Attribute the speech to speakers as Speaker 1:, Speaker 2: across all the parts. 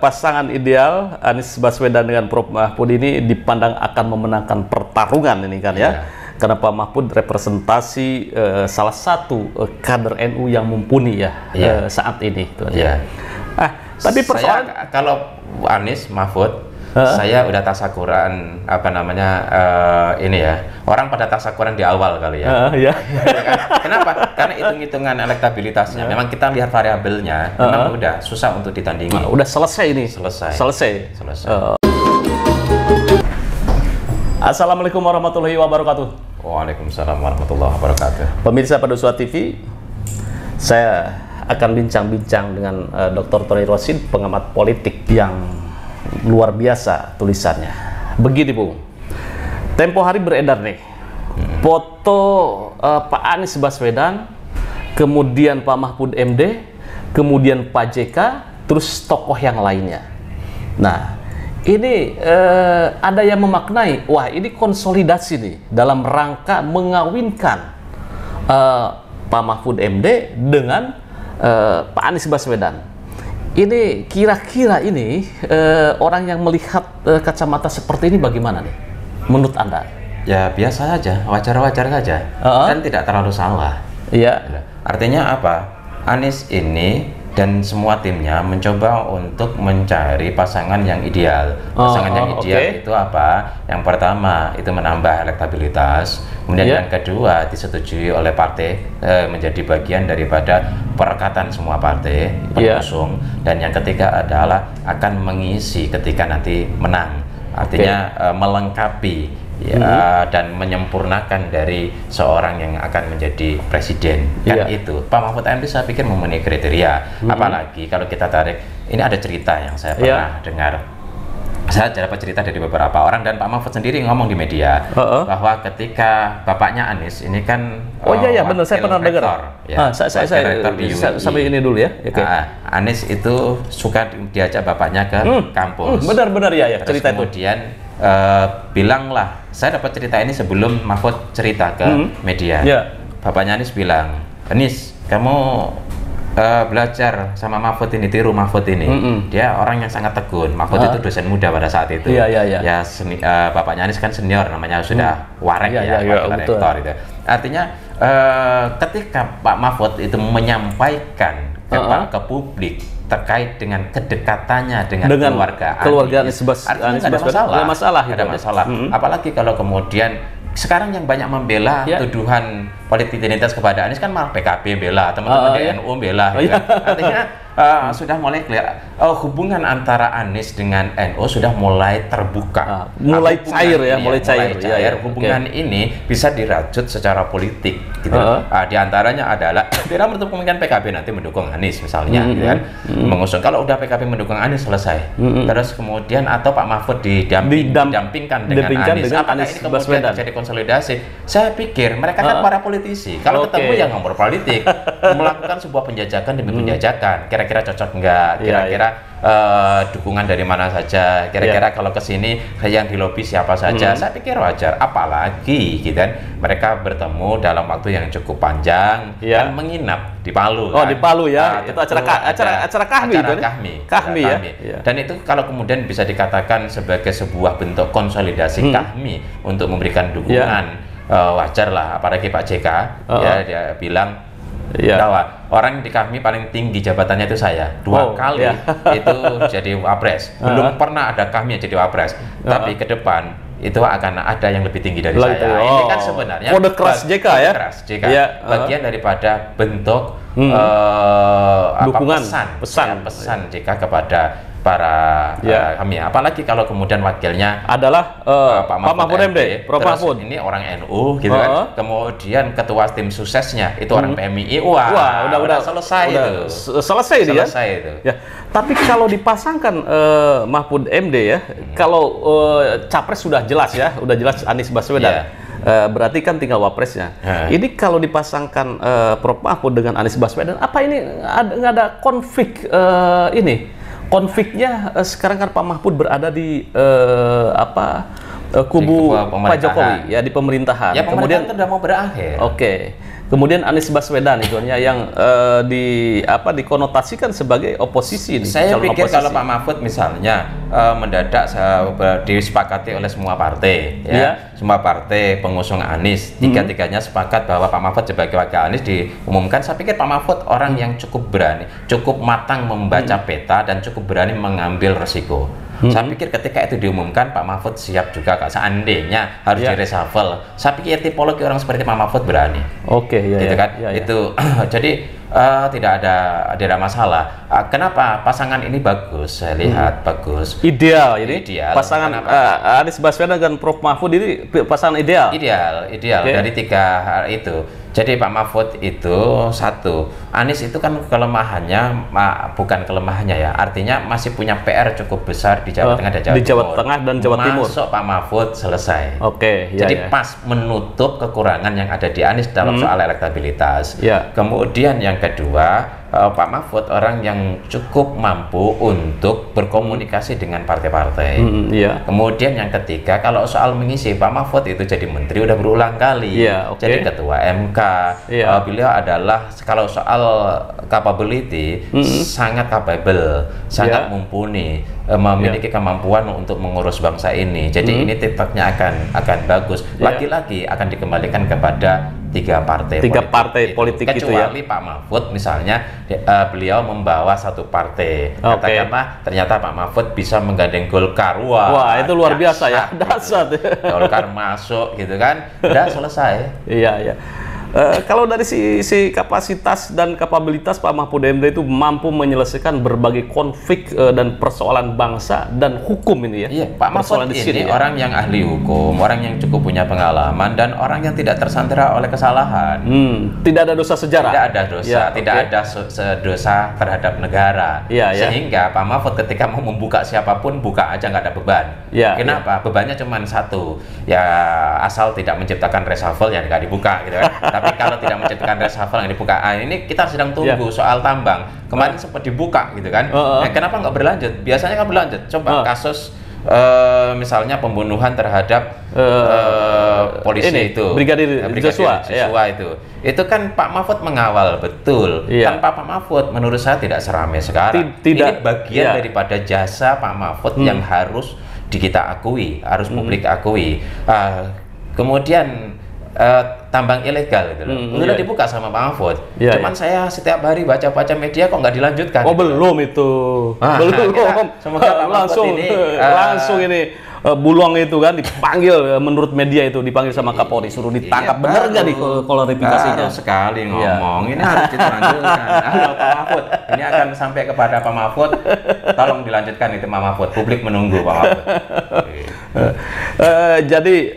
Speaker 1: Pasangan ideal Anies Baswedan dengan Prof Mahfud ini dipandang akan memenangkan pertarungan ini kan ya. Karena Pak Mahfud representasi salah satu kader NU yang mumpuni ya saat ini. Tapi persoalan
Speaker 2: kalau Anies Mahfud saya udah tasakuran ini ya, orang pada tasakuran di awal kali ya. Kenapa? Karena hitung-hitungan elektabilitasnya memang kita lihat variabelnya memang udah susah untuk ditandingi.
Speaker 1: Udah selesai ini. Selesai. Assalamualaikum warahmatullahi wabarakatuh.
Speaker 2: Waalaikumsalam warahmatullahi wabarakatuh.
Speaker 1: Pemirsa Padusua TV, saya akan bincang-bincang dengan Dr. Tony Rosin, pengamat politik yang luar biasa tulisannya. Begini Bung, tempo hari beredar nih foto Pak Anies Baswedan, kemudian Pak Mahfud MD, kemudian Pak JK, terus tokoh yang lainnya. Nah, ini ada yang memaknai, wah ini konsolidasi nih dalam rangka mengawinkan Pak Mahfud MD dengan Pak Anies Baswedan. Ini kira-kira ini orang yang melihat kacamata seperti ini bagaimana nih menurut Anda?
Speaker 2: Ya biasa saja, wajar-wajar saja, dan tidak terlalu salah.
Speaker 1: Iya.
Speaker 2: Artinya apa? Anies ini dan semua timnya mencoba untuk mencari pasangan yang ideal. Pasangan yang ideal itu apa? Yang pertama itu menambah elektabilitas, kemudian yang kedua disetujui oleh partai menjadi bagian daripada perekatan semua partai pengusung, dan yang ketiga adalah akan mengisi ketika nanti menang. Artinya melengkapi dan menyempurnakan dari seorang yang akan menjadi presiden. Kan itu Pak Mahfud MD saya pikir memenuhi kriteria. Apalagi kalau kita tarik, ini ada cerita yang saya pernah dengar. Saya dapat cerita dari beberapa orang, dan Pak Mahfud sendiri ngomong di media bahwa ketika bapaknya Anies ini kan
Speaker 1: benar, saya pernah dengar. Sampai ini dulu ya.
Speaker 2: Anies itu suka diajak bapaknya ke kampus.
Speaker 1: Benar ya
Speaker 2: terus cerita kemudian bilanglah, saya dapat cerita ini sebelum Mahfud cerita ke media. Bapaknya Anies bilang, Anies, kamu belajar sama Mahfud ini, tiru Mahfud ini. Dia orang yang sangat tekun. Mahfud itu dosen muda pada saat itu. Bapaknya Anies kan senior, namanya sudah warek rektor itu. Artinya ketika Pak Mahfud itu menyampaikan ke publik terkait dengan kedekatannya dengan keluarga
Speaker 1: Anies Baswedan, ada masalah.
Speaker 2: Apalagi kalau kemudian sekarang yang banyak membela tuduhan politik identitas kepada Anies kan malah PKB bela, teman-teman di NU bela. Artinya sudah mulai kelihatan hubungan antara Anies dengan NU sudah mulai terbuka,
Speaker 1: mulai cair.
Speaker 2: Hubungan ini bisa dirajut secara politik, gitu. Di antaranya adalah tidak menutup kemungkinan PKB nanti mendukung Anies misalnya, gitu kan, mengusung. Kalau udah PKB mendukung Anies selesai, terus kemudian atau Pak Mahfud didampingkan dengan Anies, apakah ini kemudian terjadi konsolidasi? Saya pikir mereka kan para politisi. Kalau ketemu yang ngomong politik, melakukan sebuah penjajakan demi penjajakan. Kira-kira cocok nggak? Kira-kira dukungan dari mana saja? Kira-kira kalau kesini yang dilobi siapa saja? Saya pikir wajar. Apalagi, gitu kan, mereka bertemu dalam waktu yang cukup panjang dan menginap di Palu.
Speaker 1: Di Palu ya. Itu acara Kahmi ya.
Speaker 2: Dan itu kalau kemudian bisa dikatakan sebagai sebuah bentuk konsolidasi Kahmi untuk memberikan dukungan. Wajar lah, apalagi Pak JK dia bilang bahwa orang di Kahmi paling tinggi jabatannya itu saya, 2 kali itu jadi wapres, belum pernah ada Kahmi yang jadi wapres, tapi ke depan itu akan ada yang lebih tinggi dari saya. Ini kan sebenarnya
Speaker 1: kode keras JK ya.
Speaker 2: Bagian daripada bentuk
Speaker 1: dukungan,
Speaker 2: pesan JK kepada para kami, apalagi kalau kemudian wakilnya
Speaker 1: adalah Pak Mahfud MD, Prof Mahfud.
Speaker 2: Ini orang NU, gitu kan. Kemudian ketua tim suksesnya itu orang PMII. Udah selesai itu.
Speaker 1: Selesai itu. Ya. Tapi kalau dipasangkan Mahfud MD ya, kalau capres sudah jelas ya, udah jelas Anies Baswedan. Berarti kan tinggal wapresnya. Ini kalau dipasangkan Prof Mahfud dengan Anies Baswedan, apa ini nggak ada konflik konfliknya sekarang kan Pak Mahfud berada di kubu Pak Jokowi ya, di pemerintahan.
Speaker 2: Ya, kemudian sudah mau berakhir.
Speaker 1: Kemudian Anies Baswedan itu yang dikonotasikan sebagai oposisi.
Speaker 2: Saya pikir oposisi. Kalau Pak Mahfud misalnya mendadak disepakati oleh semua partai, semua partai pengusung Anies, tiga-tiganya sepakat bahwa Pak Mahfud sebagai wakil Anies diumumkan. Saya pikir Pak Mahfud orang yang cukup berani, cukup matang membaca peta dan cukup berani mengambil resiko. Saya pikir ketika itu diumumkan Pak Mahfud siap juga, seandainya harus di-reshuffle. Saya pikir tipologi orang seperti Pak Mahfud berani.
Speaker 1: Oke,
Speaker 2: gitu kan? Itu jadi tidak ada masalah. Kenapa pasangan ini bagus? Saya lihat bagus.
Speaker 1: Ideal ini.
Speaker 2: Ideal.
Speaker 1: Pasangan Anies Baswedan dan Prof Mahfud ini pasangan ideal.
Speaker 2: Ideal dari tiga hal itu. Jadi Pak Mahfud itu satu, Anies itu kan kelemahannya bukan kelemahannya ya, artinya masih punya PR cukup besar di Jawa Tengah dan Jawa Timur. Di Jawa
Speaker 1: Tengah dan Jawa Timur.
Speaker 2: Masuk Pak Mahfud selesai.
Speaker 1: Oke.
Speaker 2: Jadi pas menutup kekurangan yang ada di Anies dalam soal elektabilitas. Kemudian yang kedua, Pak Mahfud orang yang cukup mampu untuk berkomunikasi dengan partai-partai. Kemudian yang ketiga, kalau soal mengisi, Pak Mahfud itu jadi menteri udah berulang kali. Jadi ketua MK. Beliau adalah kalau soal capability sangat capable, sangat mumpuni, memiliki kemampuan untuk mengurus bangsa ini. Jadi ini titiknya akan bagus. Lagi-lagi akan dikembalikan kepada tiga partai politik kecuali Pak Mahfud misalnya beliau membawa satu partai, katakanlah ternyata Pak Mahfud bisa menggandeng Golkar.
Speaker 1: Wah itu luar biasa ya, dasar
Speaker 2: Golkar masuk gitu kan, udah selesai.
Speaker 1: Iya. Kalau dari sisi kapasitas dan kapabilitas Pak Mahfud MD itu mampu menyelesaikan berbagai konflik dan persoalan bangsa dan hukum ini ya.
Speaker 2: Iya, Pak Mahfud ini orang yang ahli hukum, orang yang cukup punya pengalaman dan orang yang tidak tersandera oleh kesalahan.
Speaker 1: Tidak ada dosa sejarah.
Speaker 2: Tidak ada dosa, tidak ada dosa terhadap negara. Sehingga Pak Mahfud ketika mau membuka siapapun buka aja nggak ada beban. Kenapa? Bebannya cuma satu, ya asal tidak menciptakan reshuffle ya nggak dibuka gitu kan. Tapi kalau tidak menciptakan reshuffle yang dibuka, ini kita sedang tunggu soal tambang. Kemarin sempat dibuka gitu kan. Kenapa nggak berlanjut? Biasanya kan berlanjut. Coba kasus misalnya pembunuhan terhadap polisi itu,
Speaker 1: Brigadir Joshua
Speaker 2: itu kan Pak Mahfud mengawal betul. Tanpa Pak Mahfud menurut saya tidak seramai sekarang. Ini bagian daripada jasa Pak Mahfud yang harus kita akui, harus publik akui. Kemudian tambang ilegal gitu loh. Udah dibuka sama Pak Mahfud. Cuman saya setiap hari baca-baca media kok nggak dilanjutkan.
Speaker 1: Belum itu. Belum.
Speaker 2: Semoga Pak
Speaker 1: langsung ini Bulong itu kan dipanggil menurut media itu dipanggil sama Kapolri suruh ditangkap. Bener nggak di klarifikasinya?
Speaker 2: Sekali ngomong ini harus dilanjutkan. Halo Pak Mahfud, ini akan sampai kepada Pak Mahfud. Tolong dilanjutkan itu Pak Mahfud. Publik menunggu Pak Mahfud.
Speaker 1: Jadi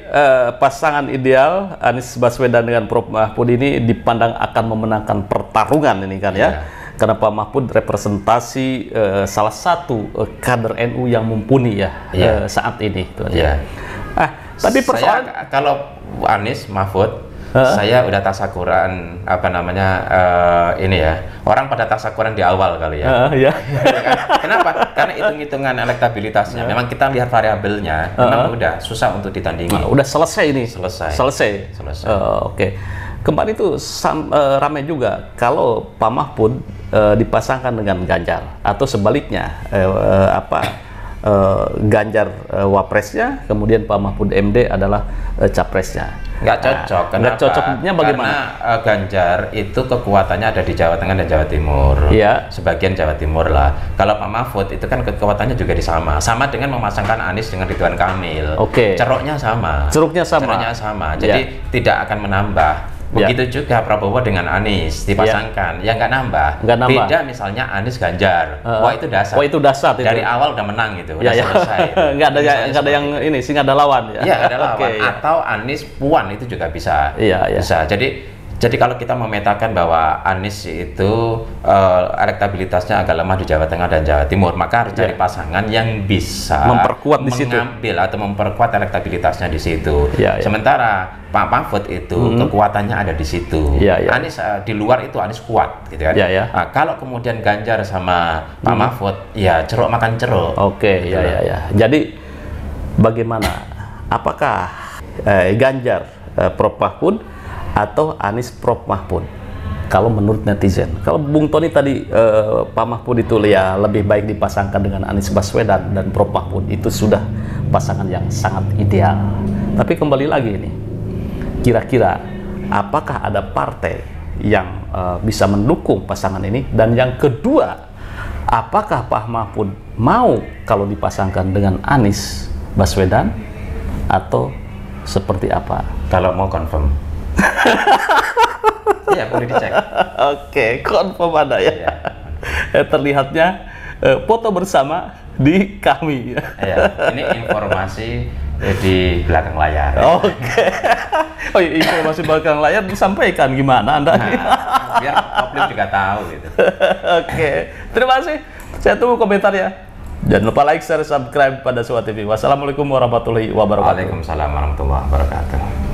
Speaker 1: pasangan ideal Anies Baswedan dengan Prof Mahfud ini dipandang akan memenangkan pertarungan ini kan ya. Karena Pak Mahfud representasi salah satu kader NU yang mumpuni saat ini. Tapi persoalan
Speaker 2: kalau Anies Mahfud, saya udah tasakuran ini ya, orang pada tasakuran di awal kali ya. Kenapa? Karena hitung-hitungan elektabilitasnya, memang kita lihat variabelnya, memang udah susah untuk ditandingi.
Speaker 1: Udah selesai ini. Selesai. Oke. Kemarin itu ramai juga kalau Pak Mahfud dipasangkan dengan Ganjar atau sebaliknya Ganjar wapresnya, kemudian Pak Mahfud MD adalah capresnya.
Speaker 2: Nggak cocok. Kenapa?
Speaker 1: Nggak cocoknya bagaimana?
Speaker 2: Karena Ganjar itu kekuatannya ada di Jawa Tengah dan Jawa Timur. Sebagian Jawa Timur lah. Kalau Pak Mahfud itu kan kekuatannya juga sama dengan memasangkan Anies dengan Ridwan Kamil. Ceruknya sama. Jadi tidak akan menambah. Begitu juga Prabowo dengan Anies dipasangkan, nggak nambah. Beda misalnya Anies Ganjar, itu dasar. Dari awal udah menang gitu, udah selesai.
Speaker 1: Nggak ada yang ini sih, nggak ada lawan.
Speaker 2: Nggak ada lawan. Atau Anies Puan itu juga bisa. Bisa. Jadi kalau kita memetakan bahwa Anies itu elektabilitasnya agak lemah di Jawa Tengah dan Jawa Timur, maka harus cari pasangan yang bisa
Speaker 1: memperkuat di situ,
Speaker 2: mengambil atau memperkuat elektabilitasnya di situ. Sementara Pak Mahfud itu kekuatannya ada di situ. Anies di luar itu Anies kuat, gitu kan. Nah, kalau kemudian Ganjar sama Pak Mahfud, ya ceruk makan ceruk.
Speaker 1: Jadi bagaimana? Apakah Ganjar, Prof Mahfud atau Anies Prof Mahfud? Kalau menurut netizen, kalau Bung Tony tadi Pak Mahfud itu ya lebih baik dipasangkan dengan Anies Baswedan dan Prof Mahfud, itu sudah pasangan yang sangat ideal. Tapi kembali lagi ini, kira-kira apakah ada partai yang bisa mendukung pasangan ini? Dan yang kedua, apakah Pak Mahfud mau kalau dipasangkan dengan Anies Baswedan atau seperti apa?
Speaker 2: Kalau mau confirm. Iya, boleh dicek.
Speaker 1: Oke, confirm ada ya. Terlihatnya foto bersama di kami.
Speaker 2: Ya, ini informasi di belakang layar.
Speaker 1: Oke. Oh, informasi belakang layar disampaikan gimana Anda?
Speaker 2: Biar publik juga tahu gitu.
Speaker 1: Oke, terima kasih. Saya tunggu komentar ya. Jangan lupa like, share, subscribe pada Suara TV. Wassalamualaikum warahmatullahi wabarakatuh.
Speaker 2: Waalaikumsalam warahmatullahi wabarakatuh.